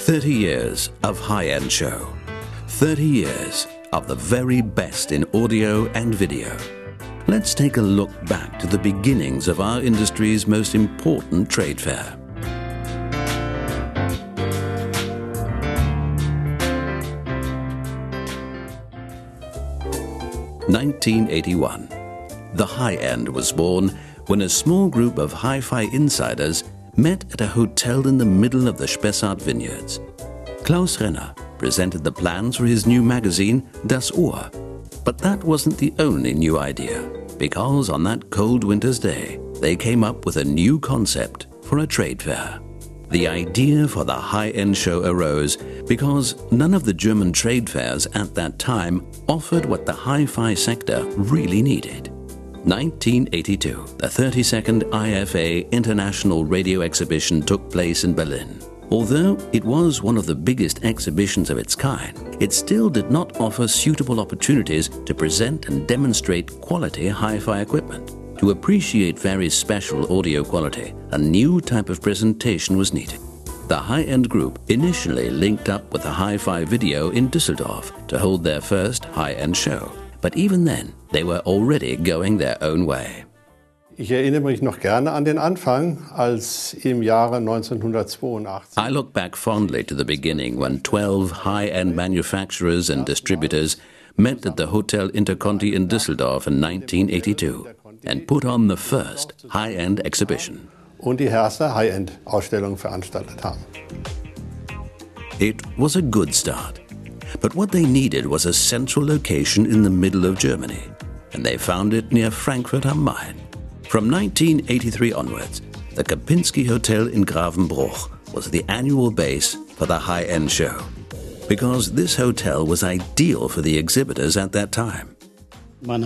30 years of high-end show. 30 years of the very best in audio and video. Let's take a look back to the beginnings of our industry's most important trade fair. (1981). The high-end was born when a small group of hi-fi insiders met at a hotel in the middle of the Spessart vineyards. Klaus Renner presented the plans for his new magazine, Das Ohr. But that wasn't the only new idea, because on that cold winter's day, they came up with a new concept for a trade fair. The idea for the high-end show arose because none of the German trade fairs at that time offered what the hi-fi sector really needed. 1982, the 32nd IFA International Radio Exhibition took place in Berlin. Although it was one of the biggest exhibitions of its kind, it still did not offer suitable opportunities to present and demonstrate quality hi-fi equipment. To appreciate very special audio quality, a new type of presentation was needed. The high-end group initially linked up with the Hi-Fi Video in Düsseldorf to hold their first high-end show. But even then, they were already going their own way. Ich erinnere mich noch gerne an den Anfang, als im Jahre 1982. I look back fondly to the beginning when 12 high-end manufacturers and distributors met at the Hotel Interconti in Düsseldorf in 1982 and put on the first high-end exhibition. Und die erste High-End-Ausstellung veranstaltet haben. It was a good start. But what they needed was a central location in the middle of Germany, and they found it near Frankfurt am Main. From 1983 onwards, the Kempinski Hotel in Gravenbruch was the annual base for the high-end show, because this hotel was ideal for the exhibitors at that time. We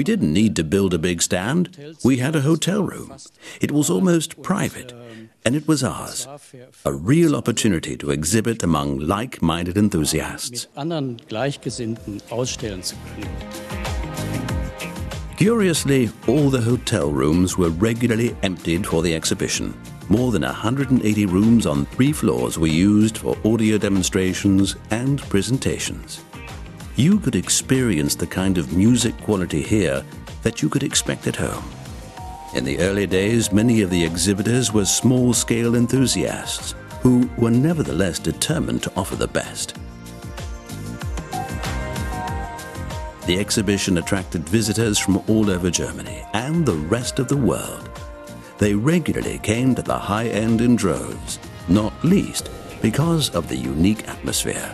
didn't need to build a big stand. We had a hotel room. It was almost private, and it was ours. A real opportunity to exhibit among like-minded enthusiasts. Curiously, all the hotel rooms were regularly emptied for the exhibition. More than 180 rooms on 3 floors were used for audio demonstrations and presentations. You could experience the kind of music quality here that you could expect at home. In the early days, many of the exhibitors were small-scale enthusiasts who were nevertheless determined to offer the best. The exhibition attracted visitors from all over Germany and the rest of the world. They regularly came to the high-end in droves, not least because of the unique atmosphere.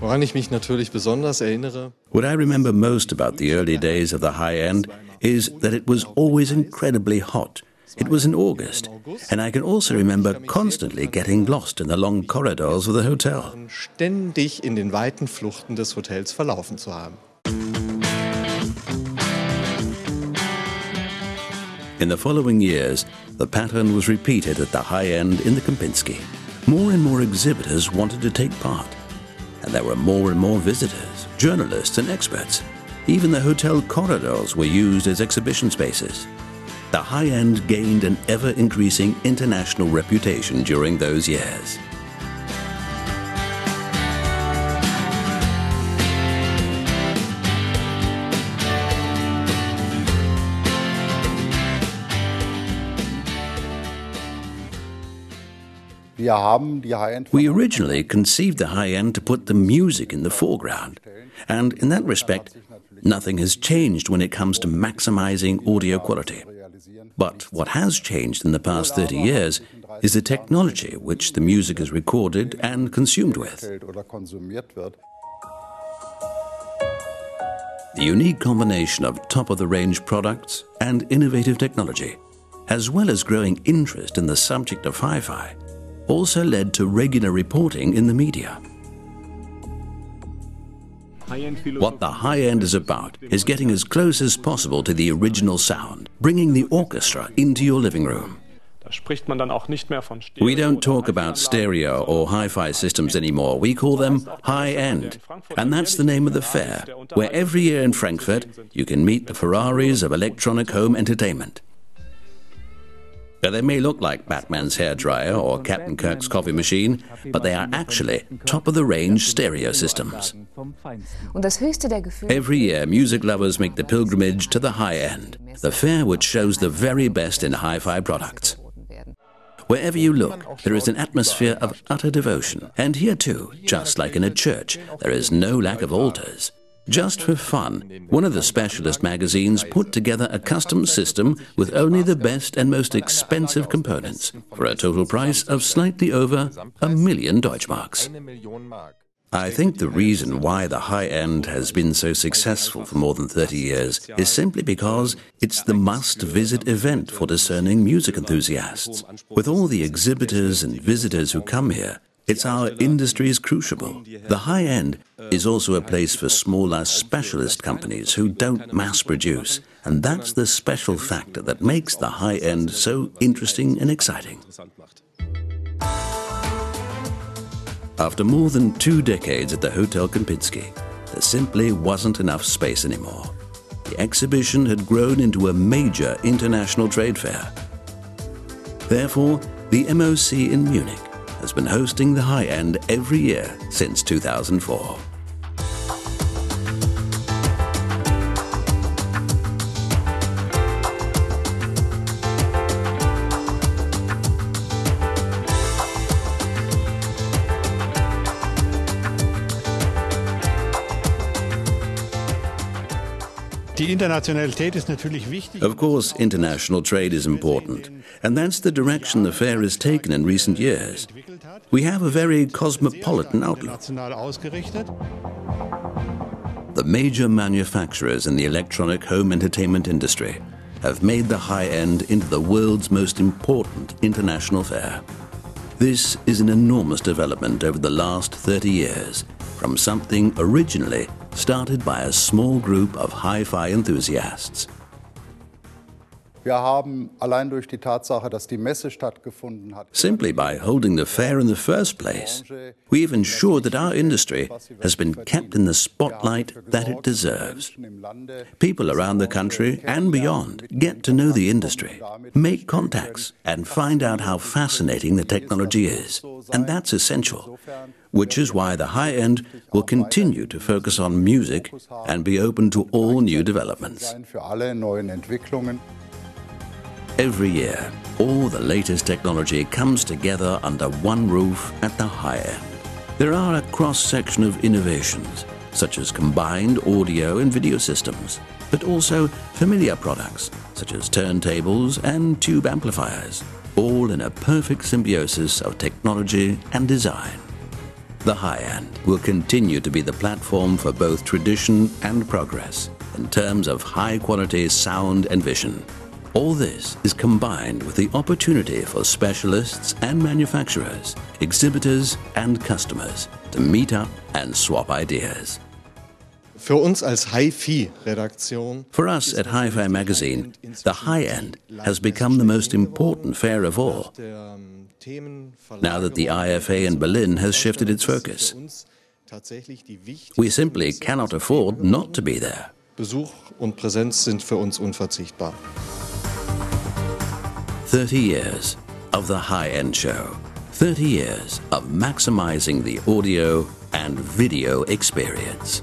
Woran ich mich natürlich besonders erinnere. What I remember most about the early days of the high-end is that it was always incredibly hot. It was in August, and I can also remember constantly getting lost in the long corridors of the hotel. Ständig in den weiten Fluchten des Hotels verlaufen zu haben. In the following years, the pattern was repeated at the high-end in the Kempinski. More and more exhibitors wanted to take part. And there were more and more visitors, journalists and experts. Even the hotel corridors were used as exhibition spaces. The high-end gained an ever-increasing international reputation during those years. We originally conceived the high-end to put the music in the foreground, and in that respect, nothing has changed when it comes to maximizing audio quality. But what has changed in the past 30 years is the technology which the music is recorded and consumed with. The unique combination of top-of-the-range products and innovative technology, as well as growing interest in the subject of hi-fi, also led to regular reporting in the media. What the high-end is about is getting as close as possible to the original sound, bringing the orchestra into your living room. We don't talk about stereo or hi-fi systems anymore. We call them high-end. And that's the name of the fair, where every year in Frankfurt you can meet the Ferraris of electronic home entertainment. Now, they may look like Batman's hairdryer or Captain Kirk's coffee machine, but they are actually top-of-the-range stereo systems. Every year, music lovers make the pilgrimage to the high end, the fair which shows the very best in hi-fi products. Wherever you look, there is an atmosphere of utter devotion. And here too, just like in a church, there is no lack of altars. Just for fun, one of the specialist magazines put together a custom system with only the best and most expensive components for a total price of slightly over $1,000,000 Deutschmarks. I think the reason why the high-end has been so successful for more than 30 years is simply because it's the must-visit event for discerning music enthusiasts. With all the exhibitors and visitors who come here, it's our industry's crucible. The high-end is also a place for smaller specialist companies who don't mass-produce, and that's the special factor that makes the high-end so interesting and exciting. After more than 2 decades at the Hotel Kempinski, there simply wasn't enough space anymore. The exhibition had grown into a major international trade fair. Therefore, the MOC in Munich has been hosting the high-end every year since 2004. Of course, international trade is important, and that's the direction the fair has taken in recent years. We have a very cosmopolitan outlook. The major manufacturers in the electronic home entertainment industry have made the high-end into the world's most important international fair. This is an enormous development over the last 30 years, from something originally started by a small group of hi-fi enthusiasts. Simply by holding the fair in the first place, we've ensured that our industry has been kept in the spotlight that it deserves. People around the country and beyond get to know the industry, make contacts, and find out how fascinating the technology is. And that's essential, which is why the high-end will continue to focus on music and be open to all new developments. Every year, all the latest technology comes together under one roof at the high end. There are a cross-section of innovations, such as combined audio and video systems, but also familiar products, such as turntables and tube amplifiers, all in a perfect symbiosis of technology and design. The high end will continue to be the platform for both tradition and progress in terms of high-quality sound and vision. All this is combined with the opportunity for specialists and manufacturers, exhibitors and customers to meet up and swap ideas. For us at Hi-Fi Magazine, the high-end has become the most important fair of all, now that the IFA in Berlin has shifted its focus. We simply cannot afford not to be there. Besuch und Präsenz sind für uns unverzichtbar. 30 years of the high-end show. 30 years of maximizing the audio and video experience.